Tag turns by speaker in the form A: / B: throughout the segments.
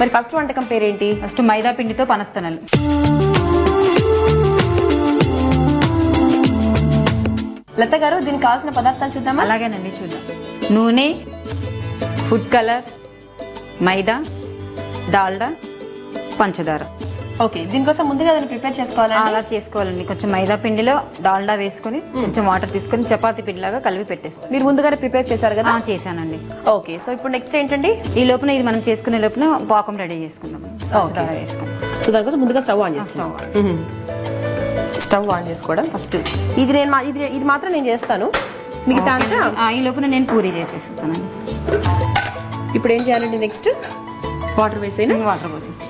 A: మరి ఫస్ట్ వంటకం పేరేంటి?
B: ఫస్ట్ మైదా పిండితో పనస్తనలు.
A: లత గారు, దీనికి కావాల్సిన పదార్థాలు చూద్దామా?
B: అలాగేనండి, చూద్దాం. నూనె, ఫుడ్ కలర్, మైదా, డాల్డా, పంచదార.
A: ఓకే, దీనికోసం ముందుగా దాన్ని ప్రిపేర్ చేసుకోవాలండి.
B: అలా చేసుకోవాలండి. కొంచెం మైదా పిండిలో డాల్డా వేసుకుని కొంచెం వాటర్ తీసుకుని చపాతీ పిండిలాగా కలిపి పెట్టేస్తాం.
A: మీరు ముందుగానే ప్రిపేర్ చేశారు కదా?
B: చేశానండి.
A: ఓకే, సో ఇప్పుడు నెక్స్ట్ ఏంటండి?
B: ఈ లోపల ఇది మనం చేసుకునే లోపల పాకం రెడీ చేసుకుందాం. వేసుకుందాం.
A: సో దానికోసం ముందుగా స్టవ్ ఆన్ చేస్తాం. స్టవ్ ఆన్ చేసుకోవడం ఫస్ట్. ఇది మాత్రం నేను చేస్తాను, మిగతా అంతా
B: ఈ లోపల నేను పూరి చేసేస్తానండి.
A: ఇప్పుడు ఏం చేయాలండి? Next water వేసేనా?
B: వాటర్ పోసేసి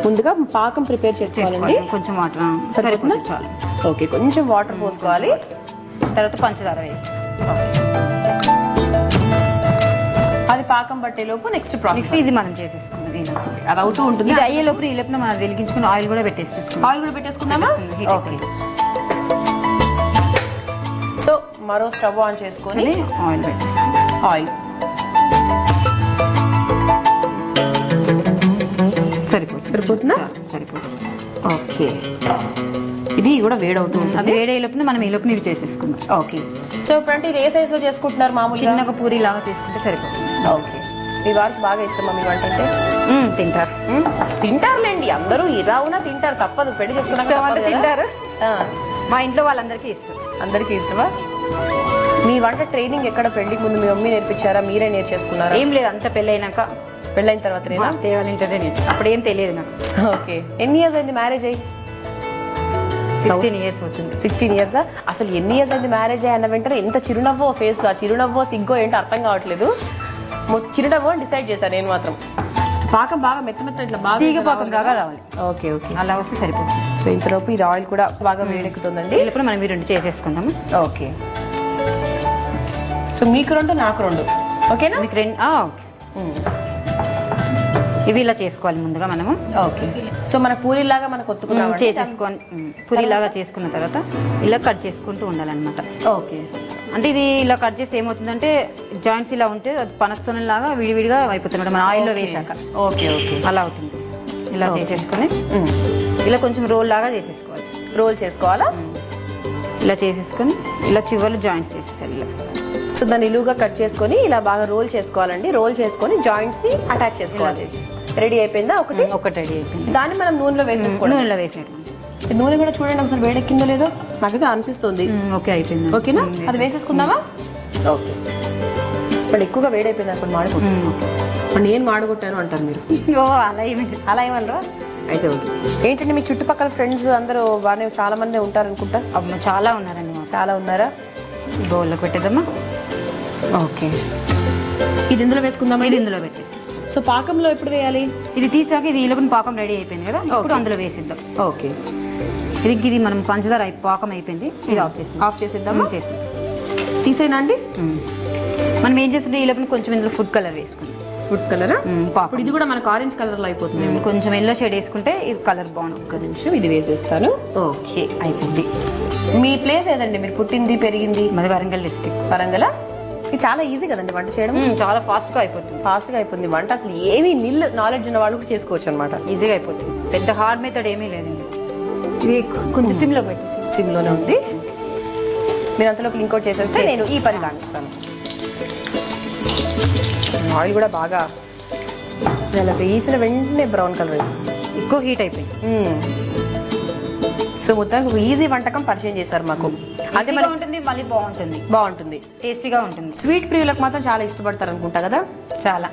A: ముందుగా పాకం ప్రిపేర్ చేసుకోవాలండి.
B: కొంచెం వాటర్ సరిపోతుంది, చాలు.
A: ఓకే, కొంచెం వాటర్ పోసుకోవాలి.
B: తర్వాత పంచదార వేసి
A: అది పాకం పట్టే లోపు నెక్స్ట్ ప్రాసెస్
B: ఇది మనం చేసేసుకుందాం.
A: అది అవుతూ ఉంటుంది.
B: ఇది అయ్యే లోపల ఈ లోపల మనం వెలిగించుకుని ఆయిల్ కూడా పెట్టేసేసుకుందాం.
A: ఆయిల్ కూడా పెట్టేసుకుందామా? ఓకే, సో మరో స్టవ్ ఆన్ చేసుకొని
B: ఆయిల్ పెట్టేసుకుందాం.
A: ఆయిల్ సరిపోతుందా?
B: సరిపోతుంది.
A: ఓకే, ఇది కూడా వేడవుతూ ఉంటుంది.
B: అది వేడే లోపల మనం ఈ లోపల ఇవి చేసేసుకుందాం.
A: ఓకే, సో ఇప్పుడు అంటే ఇది ఏ సైజ్ లో చేసుకుంటున్నారు? మామూలుగా
B: చిన్నగా పూరి లాగా చేసుకుంటే సరిపోతుంది.
A: ఓకే, మీ వారికి బాగా ఇష్టమా మీ వంట అంటే?
B: తింటారు.
A: తింటారులేండి, అందరూ ఇలా ఉన్నా తింటారు, తప్పదు. పెళ్లి చేసుకున్నాక
B: తింటారు. మా ఇంట్లో వాళ్ళందరికీ ఇష్టం.
A: అందరికీ ఇష్టమా? మీ వంట ట్రైనింగ్ ఎక్కడ? పెళ్లికి ముందు మీ మమ్మీ నేర్పించారా, మీరే నేర్చేసుకున్నారా?
B: ఏం లేదు, అంత పెళ్ళైనాక.
A: పెళ్ళైన తర్వాత
B: అప్పుడు ఏం తెలియదు నాకు.
A: ఓకే, ఎన్ని ఇయర్స్ అయింది మ్యారేజ్ అయ్యి?
B: 16 ఇయర్స్ అవుతుంది.
A: 16 ఇయర్స్. అసలు ఎన్ని ఇయర్స్ అయింది మ్యారేజ్ అయ్యి అన్న వెంటనే ఎంత చిరునవ్వో ఫేస్ లో. ఆ చిరునవ్వో సిగ్గో ఏంటో అర్థం కావట్లేదు. చిరునవ్వో అని డిసైడ్ చేశాను నేను మాత్రం. పాకం బాగా మెత్త ఇట్లా బాగా
B: తీగ పాకం లాగా రావాలి.
A: ఓకే ఓకే,
B: అలా వస్తే సరిపోతుంది.
A: సో ఇంతలోపు ఇది ఆయిల్ కూడా బాగా వేడెక్కుతుందండి.
B: ఇప్పుడు మనం ఈ రెండు చేసేసుకుందాము.
A: ఓకే, సో మీకు రెండు నాకు రెండు, ఓకేనా?
B: మీకు రెండు. ఓకే, ఇవి ఇలా చేసుకోవాలి ముందుగా మనము.
A: ఓకే, సో మన పూరిలాగా మనకు ఒత్తుకున్నాం
B: చేసేసుకొని పూరిలాగా చేసుకున్న తర్వాత ఇలా కట్ చేసుకుంటూ ఉండాలన్నమాట.
A: ఓకే,
B: అంటే ఇది ఇలా కట్ చేస్తే ఏమవుతుందంటే జాయింట్స్ ఇలా ఉంటే అది పనస్తోనే లాగా విడివిడిగా అయిపోతుంది మన ఆయిల్లో వేసాక.
A: ఓకే ఓకే,
B: అలా అవుతుంది. ఇలా చేసేసుకొని ఇలా కొంచెం రోల్ లాగా చేసేసుకోవాలి.
A: రోల్ చేసుకోవాలా?
B: ఇలా చేసేసుకొని ఇలా చివర్లు జాయింట్స్ చేసేసాలి. ఇలా
A: సో దాన్ని నిలువుగా కట్ చేసుకొని ఇలా బాగా రోల్ చేసుకోవాలండి. రోల్ చేసుకొని జాయింట్స్ ని అటాచ్ చేసుకోవాలి. రెడీ అయిపోయిందా? ఒకటి
B: రెడీ అయిపోయింది.
A: దాన్ని మనం నూనెలో వేసేసుకోవాలి.
B: నూనెలో వేసేయడం.
A: నూనె కూడా చూడండి అసలు వేడెక్కిందో లేదో నాకైతే అనిపిస్తుంది.
B: ఓకే, అయిపోయింది.
A: ఓకేనా? అది వేసేసుకుందామా? ఓకే, ఇప్పుడు ఎక్కువగా వేడైపోయింది అనుకోండి మాడిపోతుంది. నేను మాడగొట్టాను అంటారు మీరు. అలా ఏమనరా? అయితే ఓకే. ఏంటంటే మీ చుట్టుపక్కల ఫ్రెండ్స్ అందరూ బాగానే చాలా మంది ఉంటారు అనుకుంటా?
B: చాలా ఉన్నారండి.
A: చాలా ఉన్నారా?
B: బౌల్లో పెట్టేద్దామా?
A: ఓకే, ఇది ఇందులో వేసుకుందామా?
B: ఇది ఇందులో పెట్టేసి.
A: సో పాకంలో ఎప్పుడు వేయాలి?
B: ఇది తీసాక ఇది ఈలోపు పాకం రెడీ అయిపోయింది కదా, ఇప్పుడు అందులో వేసిద్దాం.
A: ఓకే,
B: ఇది మనం పంచదార పాకం అయిపోయింది. ఇది ఆఫ్
A: చేసేద్దామా?
B: చేసి
A: తీసేనా అండి?
B: మనం ఏం చేస్తుంటే ఈ లోపల కొంచెం ఇందులో ఫుడ్ కలర్ వేసుకుందాం.
A: Food colour? ఇప్పుడు ఇది కూడా మనకు ఆరెంజ్ కలర్ లో అయిపోతుంది.
B: కొంచెం ఎల్లో షేడ్ వేసుకుంటే ఇది కలర్ బాగుంటుంది.
A: ఒక నిమిషం ఇది వేసేస్తాను. ఓకే, అయిపోయింది. మీ ప్లేస్ ఏదండి? మీరు పుట్టింది పెరిగింది?
B: మాది వరంగల్ డిస్ట్రిక్ట్.
A: వరంగల్. ఇది చాలా ఈజీ కదండి వంట చేయడం.
B: చాలా ఫాస్ట్ గా అయిపోతుంది
A: వంట. అసలు ఏమీ నాలెడ్జ్ ఉన్న వాళ్ళు చేసుకోవచ్చు అనమాట.
B: ఈజీగా అయిపోతుంది. పెద్ద హార్డ్ మెథడ్ ఏమీ లేదండి. ఇది కొంచెం సిమ్లో పెట్టి.
A: సిమ్లోనే ఉంది. మీరు అంతలోపు ఇంకోటి చేసేస్తే నేను ఈ పని కానిస్తాను. ఆయిల్ కూడా బాగా ఇలా వేసిన వెంటనే బ్రౌన్ కలర్
B: ఎక్కువ హీట్ అయిపోయింది.
A: సో మొత్తానికి ఒక ఈజీ వంటకం పరిచయం చేశారు మాకు.
B: అంటే ఉంటుంది, మళ్ళీ బాగుంటుంది, టేస్టీగా ఉంటుంది.
A: స్వీట్ ప్రియులకు మాత్రం చాలా ఇష్టపడతారు అనుకుంటా కదా?
B: చాలా.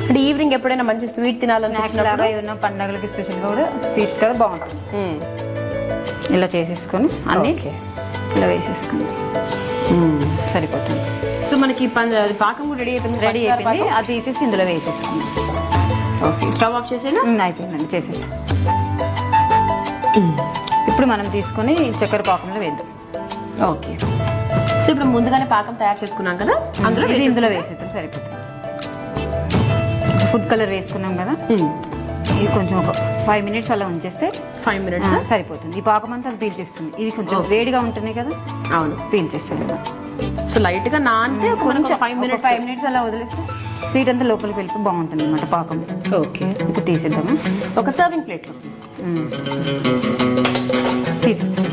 A: అంటే ఈవినింగ్ ఎప్పుడైనా మంచి స్వీట్ తినాలనిపించినప్పుడు
B: ఏమన్నా పండగలకి స్పెషల్ గా కూడా స్వీట్స్ కదా బాగుంటుంది. ఇలా చేసేసుకొని అన్ని ఇలా వేసేసుకొని సరిపోతుంది.
A: సో మనకి పాకం కూడా రెడీ అయిపోయింది.
B: అది తీసేసి ఇందులో వేసేసుకుందాం.
A: ఓకే, స్టవ్ ఆఫ్ చేసేనా?
B: అయిపోయిందండి, చేసేసి. ఇప్పుడు మనం తీసుకొని చక్కెర పాకంలో వేద్దాం.
A: ఓకే, సో ఇప్పుడు ముందుగానే పాకం తయారు చేసుకున్నాం కదా, ఇందులో
B: వేసేద్దాం. సరిపోతుంది. ఫుడ్ కలర్ వేసుకున్నాం కదా, ఇది కొంచెం ఒక 5 మినిట్స్ అలా ఉంచేస్తే
A: 5 మినిట్స్
B: సరిపోతుంది. ఈ పాకం అంతా అది పీల్చేస్తుంది. ఇది కొంచెం వేడిగా ఉంటుంది కదా.
A: అవును,
B: పీల్చేస్తుంది.
A: సో లైట్ గా నానితే కొంచెం 5 మినిట్స్
B: అలా వదిలేస్తే స్వీట్ అంతా లోపలికి వెళ్ళి బాగుంటుంది అనమాట పాకం.
A: ఓకే,
B: ఇప్పుడు తీసేద్దాము.
A: ఒక సర్వింగ్ ప్లేట్లో
B: తీసేస్తాం.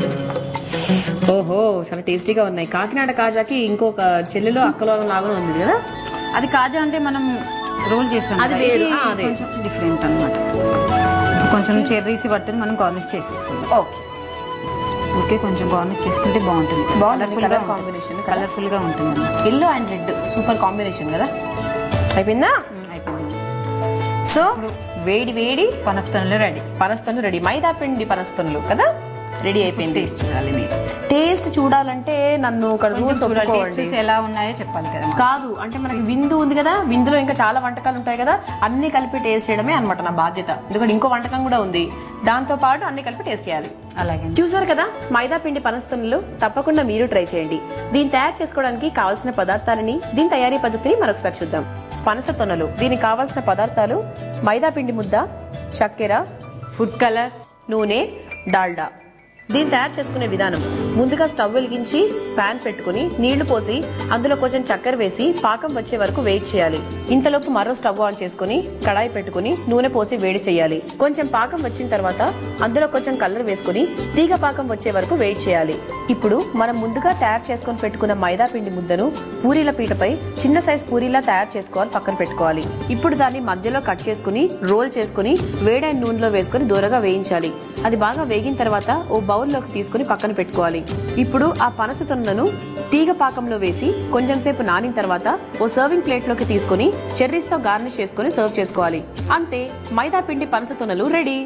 A: ఓహో, చాలా టేస్టీగా ఉన్నాయి. కాకినాడ కాజాకి ఇంకొక చెల్లెలో అక్కలో లాగా ఉంది కదా.
B: అది కాజా అంటే మనం రోల్ చేస్తాం,
A: అది వేరు. అదే
B: కొంచెం డిఫరెంట్ అనమాట. కొంచెం చెర్రీస్ బట్టి మనం గార్నిష్ చేసేసుకుంటాం.
A: ఓకే
B: ఓకే, కొంచెం గార్నిష్ చేసుకుంటే బాగుంటుంది.
A: కలర్ కాంబినేషన్
B: కలర్ఫుల్ గా ఉంటుంది.
A: Yellow and red super combination కదా. అయిపోయిందా?
B: అయిపోయింది.
A: సో వేడి వేడి
B: పనస్తనులు రెడీ.
A: పనస్తనులు రెడీ. మైదా పిండి పనస్తనులు కదా రెడీ అయిపోయింది.
B: టేస్ట్ చూడాలి మీరు.
A: టేస్ట్ చూడాలంటే నన్ను ఇక్కడ రూల్స్ ఒప్పుకోండి.
B: ఎలా ఉన్నాయో చెప్పాలి కదా.
A: కాదు అంటే మనకి విందు ఉంది కదా, విందులో ఇంకా చాలా వంటకాలు ఉంటాయి కదా, అన్ని కలిపి టేస్ట్ చేయడమే అనమాట నా బాధ్యత. ఎందుకంటే ఇంకో వంటకం కూడా ఉంది, దాంతో పాటు అన్ని కలిపి టేస్ట్ చేయాలి.
B: అలాగే
A: చూసారు కదా మైదా పిండి పనస్తనులు. తప్పకుండా మీరు ట్రై చేయండి. దీన్ని తయారు చేసుకోవడానికి కావాల్సిన పదార్థాలని, దీని తయారీ పద్ధతిని మరొకసారి చూద్దాం. పనస తొనలు, దీనికి కావాల్సిన పదార్థాలు మైదా పిండి ముద్ద, చక్కెర,
B: ఫుడ్ కలర్,
A: నూనె, డాల్డా. దీన్ని తయారు చేసుకునే విధానం: ముందుగా స్టవ్ వెలిగించి ప్యాన్ పెట్టుకుని నీళ్లు పోసి అందులో కొంచెం చక్కెర వేసి పాకం వచ్చే వరకు వెయిట్ చేయాలి. ఇంతలోపు మరో స్టవ్ ఆన్ చేసుకుని కడాయి పెట్టుకుని నూనె పోసి వేడి చేయాలి. కొంచెం పాకం వచ్చిన తర్వాత అందులో కొంచెం కలర్ వేసుకుని తీగ పాకం వచ్చే వరకు వెయిట్ చేయాలి. ఇప్పుడు మనం ముందుగా తయారు చేసుకుని పెట్టుకున్న మైదా పిండి ముద్దను పూరీల పీటపై చిన్న సైజ్ పూరీలా తయారు చేసుకోవాలి, పక్కన పెట్టుకోవాలి. ఇప్పుడు దాన్ని మధ్యలో కట్ చేసుకుని రోల్ చేసుకుని వేడైన నూనెలో వేసుకుని దూరగా వేయించాలి. అది బాగా వేగిన తర్వాత ఓ బౌల్లోకి తీసుకుని పక్కన పెట్టుకోవాలి. ఇప్పుడు ఆ పనస తొనలను తీగ పాకంలో వేసి కొంచెం సేపు నానిన తర్వాత ఓ సర్వింగ్ ప్లేట్లోకి తీసుకుని చెర్రీస్తో గార్నిష్ చేసుకుని సర్వ్ చేసుకోవాలి. అంతే, మైదా పిండి పనస తొనలు రెడీ.